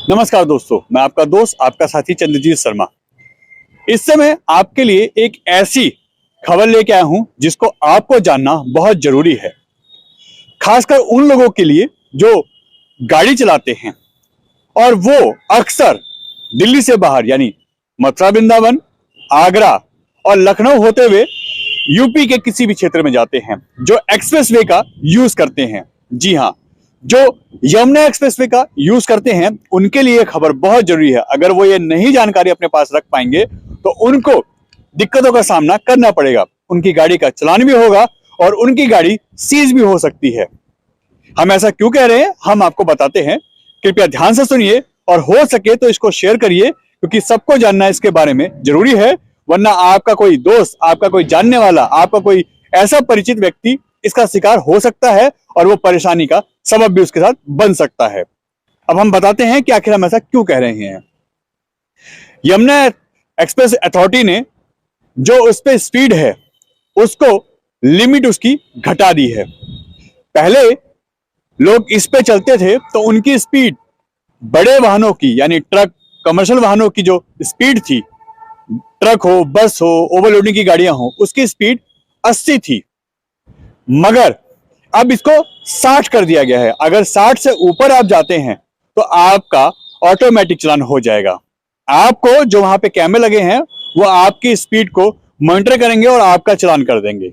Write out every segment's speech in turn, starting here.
नमस्कार दोस्तों, मैं आपका दोस्त आपका साथी चंद्रजीत शर्मा। इस समय आपके लिए एक ऐसी खबर लेके आया हूं जिसको आपको जानना बहुत जरूरी है, खासकर उन लोगों के लिए जो गाड़ी चलाते हैं और वो अक्सर दिल्ली से बाहर यानी मथुरा, वृंदावन, आगरा और लखनऊ होते हुए यूपी के किसी भी क्षेत्र में जाते हैं जो एक्सप्रेसवे का यूज करते हैं। जी हाँ, जो यमुना एक्सप्रेसवे का यूज करते हैं उनके लिए खबर बहुत जरूरी है। अगर वो ये नहीं जानकारी अपने पास रख पाएंगे तो उनको दिक्कतों का सामना करना पड़ेगा, उनकी गाड़ी का चालान भी होगा और उनकी गाड़ी सीज भी हो सकती है। हम ऐसा क्यों कह रहे हैं, हम आपको बताते हैं। कृपया ध्यान से सुनिए और हो सके तो इसको शेयर करिए, क्योंकि सबको जानना इसके बारे में जरूरी है, वरना आपका कोई दोस्त, आपका कोई जानने वाला, आपका कोई ऐसा परिचित व्यक्ति इसका शिकार हो सकता है और वो परेशानी का सबब भी उसके साथ बन सकता है। अब हम बताते हैं कि आखिर हम ऐसा क्यों कह रहे हैं। यमुना एक्सप्रेस अथॉरिटी ने जो उस पे स्पीड है उसको लिमिट उसकी घटा दी है। पहले लोग इस पे चलते थे तो उनकी स्पीड बड़े वाहनों की यानी ट्रक, कमर्शियल वाहनों की जो स्पीड थी, ट्रक हो, बस हो, ओवरलोडिंग की गाड़ियां हो, उसकी स्पीड 80 थी। मगर अब इसको 60 कर दिया गया है। अगर 60 से ऊपर आप जाते हैं तो आपका ऑटोमेटिक चालान हो जाएगा। आपको जो वहां पे कैमरे लगे हैं वो आपकी स्पीड को मॉनिटर करेंगे और आपका चालान कर देंगे।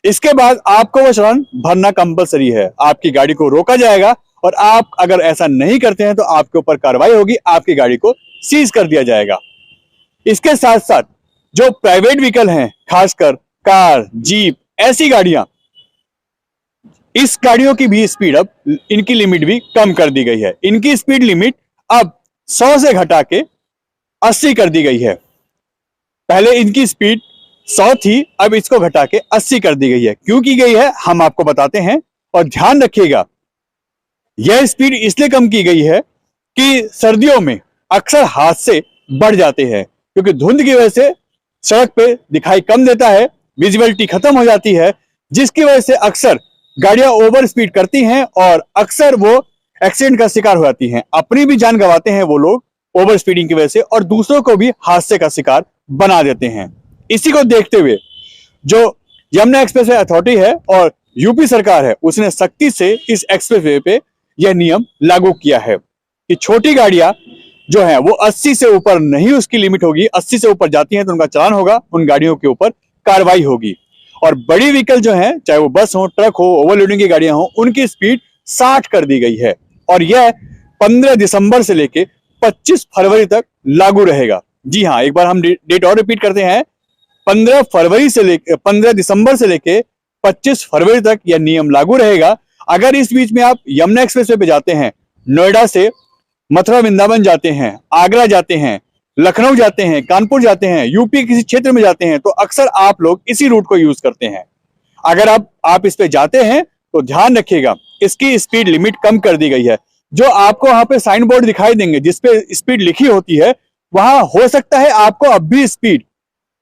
इसके बाद आपको वो चालान भरना कंपलसरी है। आपकी गाड़ी को रोका जाएगा और आप अगर ऐसा नहीं करते हैं तो आपके ऊपर कार्रवाई होगी, आपकी गाड़ी को सीज कर दिया जाएगा। इसके साथ साथ जो प्राइवेट व्हीकल हैं, खासकर कार, जीप, ऐसी गाड़ियां, इस गाड़ियों की भी स्पीड अब इनकी लिमिट भी कम कर दी गई है। इनकी स्पीड लिमिट अब 100 से घटा के 80 कर दी गई है। पहले इनकी स्पीड 100 थी, अब इसको घटा के 80 कर दी गई है। क्यों की गई है हम आपको बताते हैं और ध्यान रखिएगा। यह स्पीड इसलिए कम की गई है कि सर्दियों में अक्सर हादसे बढ़ जाते हैं, क्योंकि धुंध की वजह से सड़क पे दिखाई कम देता है, विजिबिलिटी खत्म हो जाती है, जिसकी वजह से अक्सर गाड़ियां ओवर स्पीड करती हैं और अक्सर वो एक्सीडेंट का शिकार हो जाती हैं। अपनी भी जान गंवाते हैं वो लोग ओवर स्पीडिंग की वजह से और दूसरों को भी हादसे का शिकार बना देते हैं। इसी को देखते हुए जो यमुना एक्सप्रेसवे अथॉरिटी है और यूपी सरकार है, उसने सख्ती से इस एक्सप्रेसवे पे यह नियम लागू किया है कि छोटी गाड़ियां जो है वो 80 से ऊपर नहीं, उसकी लिमिट होगी। 80 से ऊपर जाती हैं तो उनका चालान होगा, उन गाड़ियों के ऊपर कार्रवाई होगी। और बड़ी व्हीकल जो है, चाहे वो बस हो, ट्रक हो, ओवरलोडिंग की गाड़ियां हो, उनकी स्पीड 60 कर दी गई है और यह 15 दिसंबर से लेके 25 फरवरी तक लागू रहेगा। जी हाँ, एक बार हम डेट और रिपीट करते हैं। 15 दिसंबर से लेके 25 फरवरी तक यह नियम लागू रहेगा। अगर इस बीच में आप यमुना एक्सप्रेसवे पे जाते हैं, नोएडा से मथुरा, वृंदावन जाते हैं, आगरा जाते हैं, लखनऊ जाते हैं, कानपुर जाते हैं, यूपी किसी क्षेत्र में जाते हैं, तो अक्सर आप लोग इसी रूट को यूज करते हैं। अगर आप इस पे जाते हैं तो ध्यान रखिएगा, इसकी स्पीड लिमिट कम कर दी गई है। जो आपको वहां पे साइन बोर्ड दिखाई देंगे जिसपे स्पीड लिखी होती है, वहां हो सकता है आपको अब भी स्पीड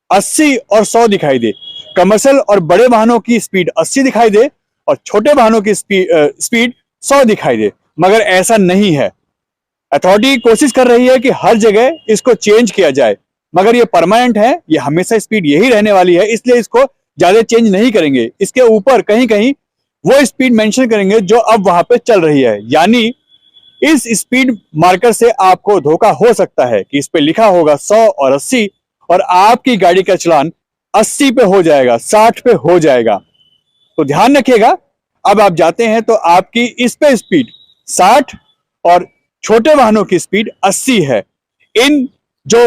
80 और 100 दिखाई दे। कमर्शियल और बड़े वाहनों की स्पीड 80 दिखाई दे और छोटे वाहनों की स्पीड 100 दिखाई दे, मगर ऐसा नहीं है। अथॉरिटी कोशिश कर रही है कि हर जगह इसको चेंज किया जाए, मगर ये परमानेंट है, ये हमेशा स्पीड यही रहने वाली है, इसलिए इसको ज्यादा चेंज नहीं करेंगे। इसके ऊपर कहीं कहीं वो स्पीड मेंशन करेंगे जो अब वहां पे चल रही है। यानी इस स्पीड मार्कर से आपको धोखा हो सकता है कि इस पे लिखा होगा 100 और 80 और आपकी गाड़ी का चालान 80 पे हो जाएगा, 60 पे हो जाएगा। तो ध्यान रखिएगा, अब आप जाते हैं तो आपकी इस पे स्पीड 60 और छोटे वाहनों की स्पीड 80 है। इन जो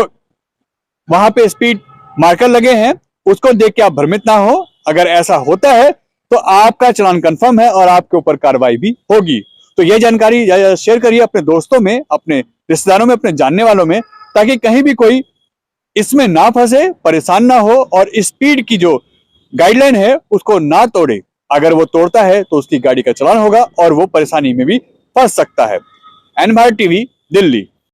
वहां पे स्पीड मार्कर लगे हैं उसको देख के आप भ्रमित ना हो। अगर ऐसा होता है तो आपका चालान कंफर्म है और आपके ऊपर कार्रवाई भी होगी। तो यह जानकारी शेयर करिए अपने दोस्तों में, अपने रिश्तेदारों में, अपने जानने वालों में, ताकि कहीं भी कोई इसमें ना फंसे, परेशान ना हो और स्पीड की जो गाइडलाइन है उसको ना तोड़े। अगर वो तोड़ता है तो उसकी गाड़ी का चालान होगा और वो परेशानी में भी फंस सकता है। N Bharat TV, Delhi.